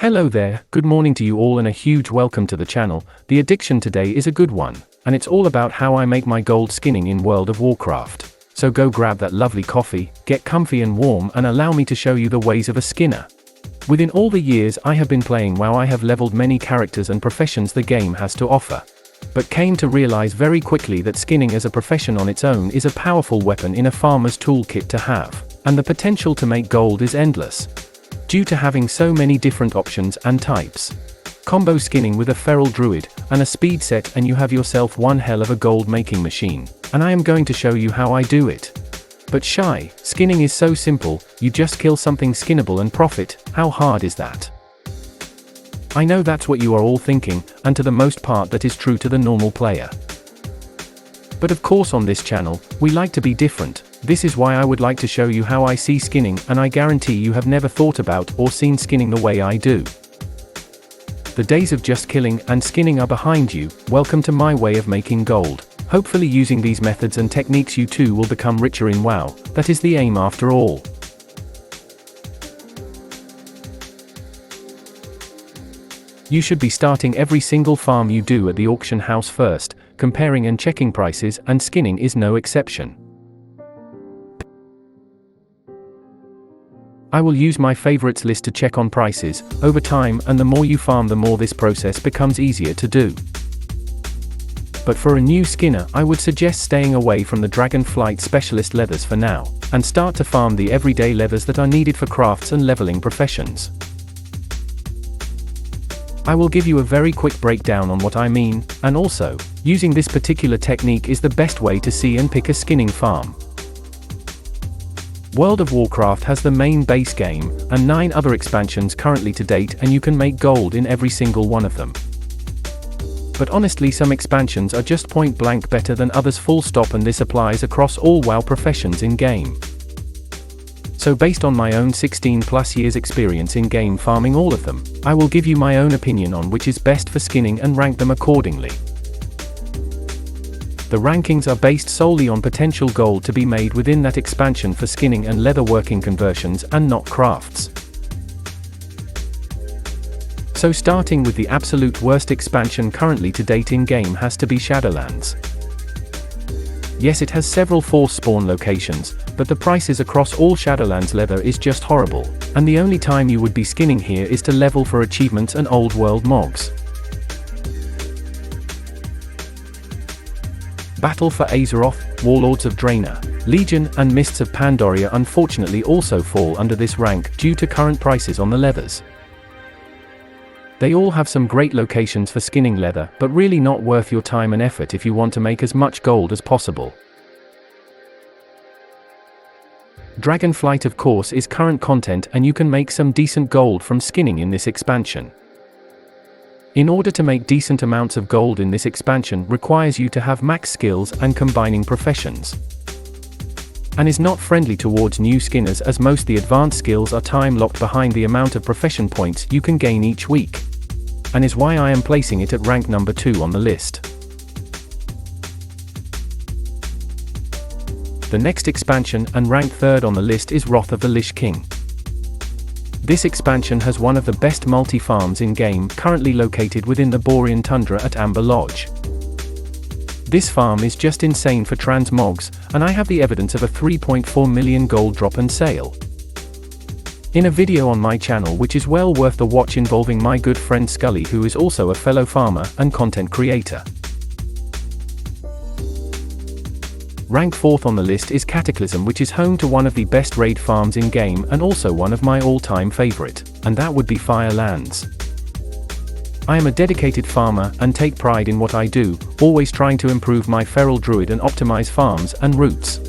Hello there, good morning to you all and a huge welcome to the channel. The addiction today is a good one, and it's all about how I make my gold skinning in World of Warcraft. So go grab that lovely coffee, get comfy and warm, and allow me to show you the ways of a skinner. Within all the years I have been playing WoW, I have leveled many characters and professions the game has to offer. But came to realize very quickly that skinning as a profession on its own is a powerful weapon in a farmer's toolkit to have, and the potential to make gold is endless, due to having so many different options and types. Combo skinning with a feral druid, and a speed set and you have yourself one hell of a gold making machine, and I am going to show you how I do it. But skinning is so simple, you just kill something skinnable and profit. How hard is that? I know that's what you are all thinking, and to the most part that is true to the normal player. But of course on this channel, we like to be different. This is why I would like to show you how I see skinning, and I guarantee you have never thought about or seen skinning the way I do. The days of just killing and skinning are behind you. Welcome to my way of making gold. Hopefully using these methods and techniques you too will become richer in WoW. That is the aim after all. You should be starting every single farm you do at the auction house first, comparing and checking prices, and skinning is no exception. I will use my favorites list to check on prices over time, and the more you farm the more this process becomes easier to do. But for a new skinner, I would suggest staying away from the Dragonflight specialist leathers for now, and start to farm the everyday leathers that are needed for crafts and leveling professions. I will give you a very quick breakdown on what I mean, and also, using this particular technique is the best way to see and pick a skinning farm. World of Warcraft has the main base game, and 9 other expansions currently to date, and you can make gold in every single one of them. But honestly, some expansions are just point blank better than others, full stop, and this applies across all WoW professions in game. So based on my own 16+ years experience in game farming all of them, I will give you my own opinion on which is best for skinning and rank them accordingly. The rankings are based solely on potential gold to be made within that expansion for skinning and leatherworking conversions, and not crafts. So starting with the absolute worst expansion currently to date in game has to be Shadowlands. Yes, it has several force spawn locations, but the prices across all Shadowlands leather is just horrible, and the only time you would be skinning here is to level for achievements and old world mogs. Battle for Azeroth, Warlords of Draenor, Legion, and Mists of Pandaria unfortunately also fall under this rank due to current prices on the leathers. They all have some great locations for skinning leather, but really not worth your time and effort if you want to make as much gold as possible. Dragonflight of course is current content, and you can make some decent gold from skinning in this expansion. In order to make decent amounts of gold in this expansion requires you to have max skills and combining professions, and is not friendly towards new skinners, as most the advanced skills are time locked behind the amount of profession points you can gain each week, and is why I am placing it at rank number 2 on the list. The next expansion, and ranked 3rd on the list, is Wrath of the Lich King. This expansion has one of the best multi-farms in game, currently located within the Borean tundra at Amber Lodge. This farm is just insane for transmogs, and I have the evidence of a 3.4 million gold drop and sale in a video on my channel, which is well worth the watch, involving my good friend Scully, who is also a fellow farmer and content creator. Rank 4th on the list is Cataclysm, which is home to one of the best raid farms in game, and also one of my all-time favorite, and that would be Firelands. I am a dedicated farmer and take pride in what I do, always trying to improve my feral druid and optimize farms and routes.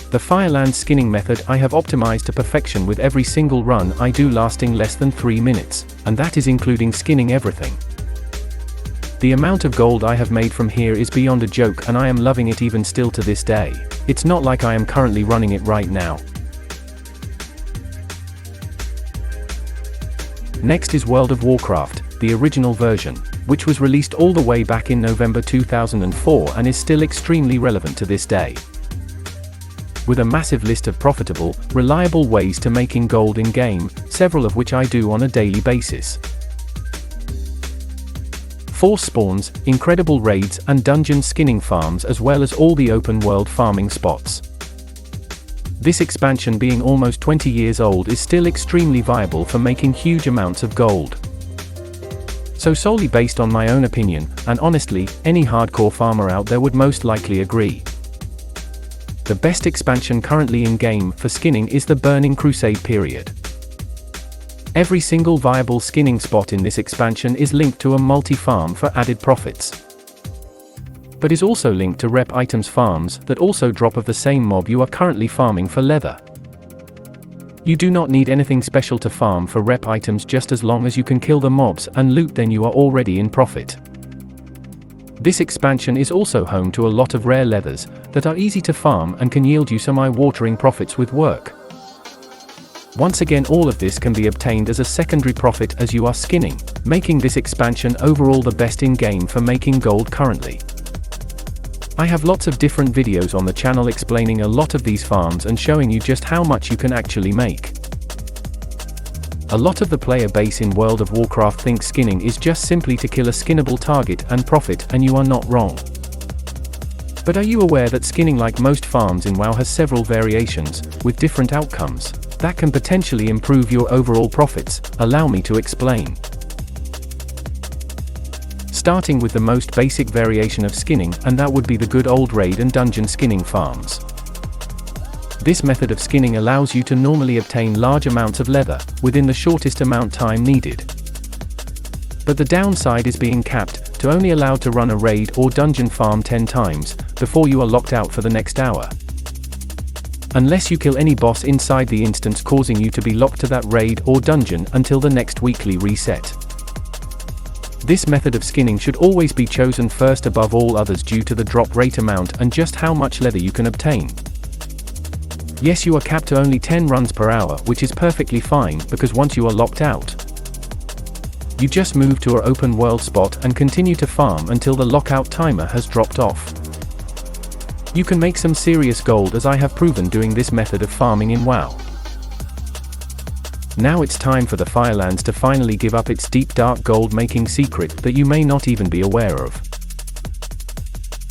The Firelands skinning method I have optimized to perfection with every single run I do, lasting less than 3 minutes, and that is including skinning everything. The amount of gold I have made from here is beyond a joke, and I am loving it even still to this day. It's not like I am currently running it right now. Next is World of Warcraft, the original version, which was released all the way back in November 2004 and is still extremely relevant to this day. with a massive list of profitable, reliable ways to making gold in-game, several of which I do on a daily basis. Force spawns, incredible raids and dungeon skinning farms, as well as all the open world farming spots. This expansion, being almost 20 years old, is still extremely viable for making huge amounts of gold. So solely based on my own opinion, and honestly, any hardcore farmer out there would most likely agree. The best expansion currently in-game for skinning is the Burning Crusade period. Every single viable skinning spot in this expansion is linked to a multi-farm for added profits, but is also linked to rep items farms that also drop of the same mob you are currently farming for leather. You do not need anything special to farm for rep items, just as long as you can kill the mobs and loot, then you are already in profit. This expansion is also home to a lot of rare leathers that are easy to farm and can yield you some eye-watering profits with work. Once again, all of this can be obtained as a secondary profit as you are skinning, making this expansion overall the best in-game for making gold currently. I have lots of different videos on the channel explaining a lot of these farms and showing you just how much you can actually make. A lot of the player base in World of Warcraft thinks skinning is just simply to kill a skinnable target and profit, and you are not wrong. But are you aware that skinning, like most farms in WoW, has several variations, with different outcomes, that can potentially improve your overall profits? Allow me to explain. Starting with the most basic variation of skinning, and that would be the good old raid and dungeon skinning farms. This method of skinning allows you to normally obtain large amounts of leather, within the shortest amount time needed. But the downside is being capped, to only allowed to run a raid or dungeon farm 10 times, before you are locked out for the next hour. Unless you kill any boss inside the instance, causing you to be locked to that raid or dungeon until the next weekly reset. This method of skinning should always be chosen first above all others due to the drop rate amount and just how much leather you can obtain. Yes, you are capped to only 10 runs per hour, which is perfectly fine, because once you are locked out, you just move to an open world spot and continue to farm until the lockout timer has dropped off. You can make some serious gold, as I have proven doing this method of farming in WoW. Now it's time for the Firelands to finally give up its deep dark gold making secret that you may not even be aware of.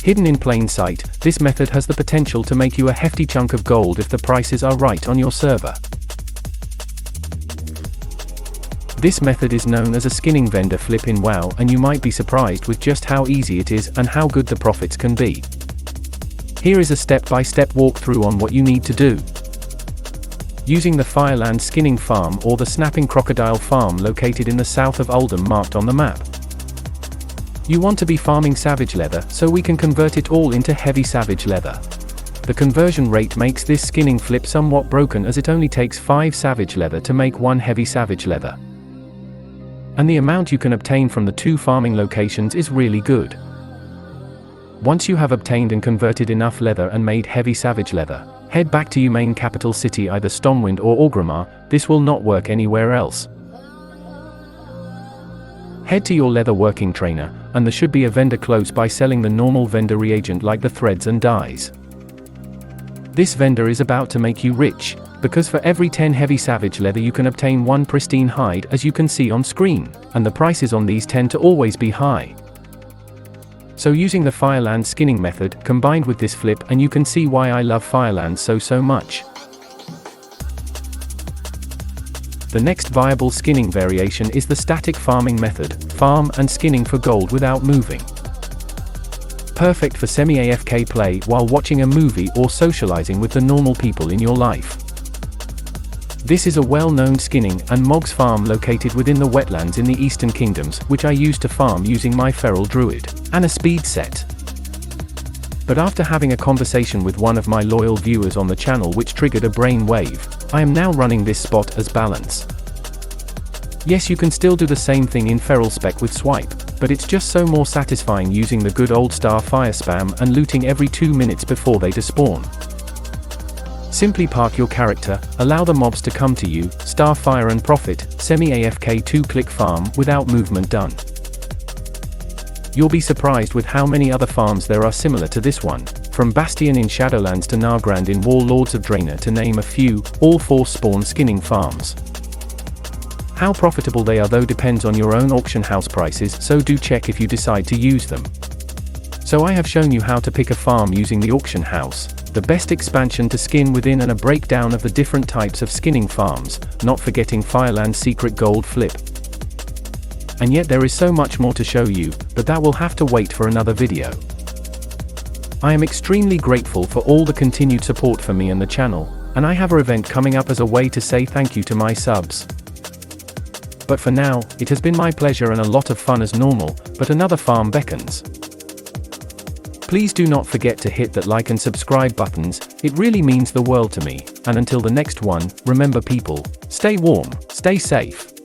Hidden in plain sight, this method has the potential to make you a hefty chunk of gold if the prices are right on your server. This method is known as a skinning vendor flip in WoW, and you might be surprised with just how easy it is and how good the profits can be. Here is a step-by-step walkthrough on what you need to do. Using the Firelands skinning farm or the Snapping Crocodile farm located in the south of Uldum marked on the map. You want to be farming savage leather, so we can convert it all into heavy savage leather. The conversion rate makes this skinning flip somewhat broken, as it only takes 5 savage leather to make 1 heavy savage leather. And the amount you can obtain from the 2 farming locations is really good. Once you have obtained and converted enough leather and made heavy savage leather, head back to your main capital city, either Stormwind or Orgrimmar. This will not work anywhere else. Head to your leather working trainer, and there should be a vendor close by selling the normal vendor reagent like the threads and dyes. This vendor is about to make you rich, because for every 10 heavy savage leather you can obtain 1 pristine hide, as you can see on screen, and the prices on these tend to always be high. So using the Firelands skinning method, combined with this flip, and you can see why I love Firelands so much. The next viable skinning variation is the static farming method, farm and skinning for gold without moving. Perfect for semi-AFK play while watching a movie or socializing with the normal people in your life. This is a well-known skinning and mogs farm located within the wetlands in the Eastern Kingdoms, which I used to farm using my feral druid and a speed set. But after having a conversation with one of my loyal viewers on the channel which triggered a brain wave, I am now running this spot as balance. Yes, you can still do the same thing in feral spec with swipe, but it's just so more satisfying using the good old star fire spam and looting every 2 minutes before they despawn. Simply park your character, allow the mobs to come to you, star fire and profit, semi-AFK 2-click farm without movement done. You'll be surprised with how many other farms there are similar to this one. From Bastion in Shadowlands to Nagrand in Warlords of Draenor, to name a few, all force spawn skinning farms. How profitable they are though depends on your own auction house prices, so do check if you decide to use them. So I have shown you how to pick a farm using the auction house, the best expansion to skin within, and a breakdown of the different types of skinning farms, not forgetting Firelands secret gold flip. And yet there is so much more to show you, but that will have to wait for another video. I am extremely grateful for all the continued support for me and the channel, and I have an event coming up as a way to say thank you to my subs. But for now, it has been my pleasure and a lot of fun as normal, but another farm beckons. Please do not forget to hit that like and subscribe buttons, it really means the world to me, and until the next one, remember people, stay warm, stay safe.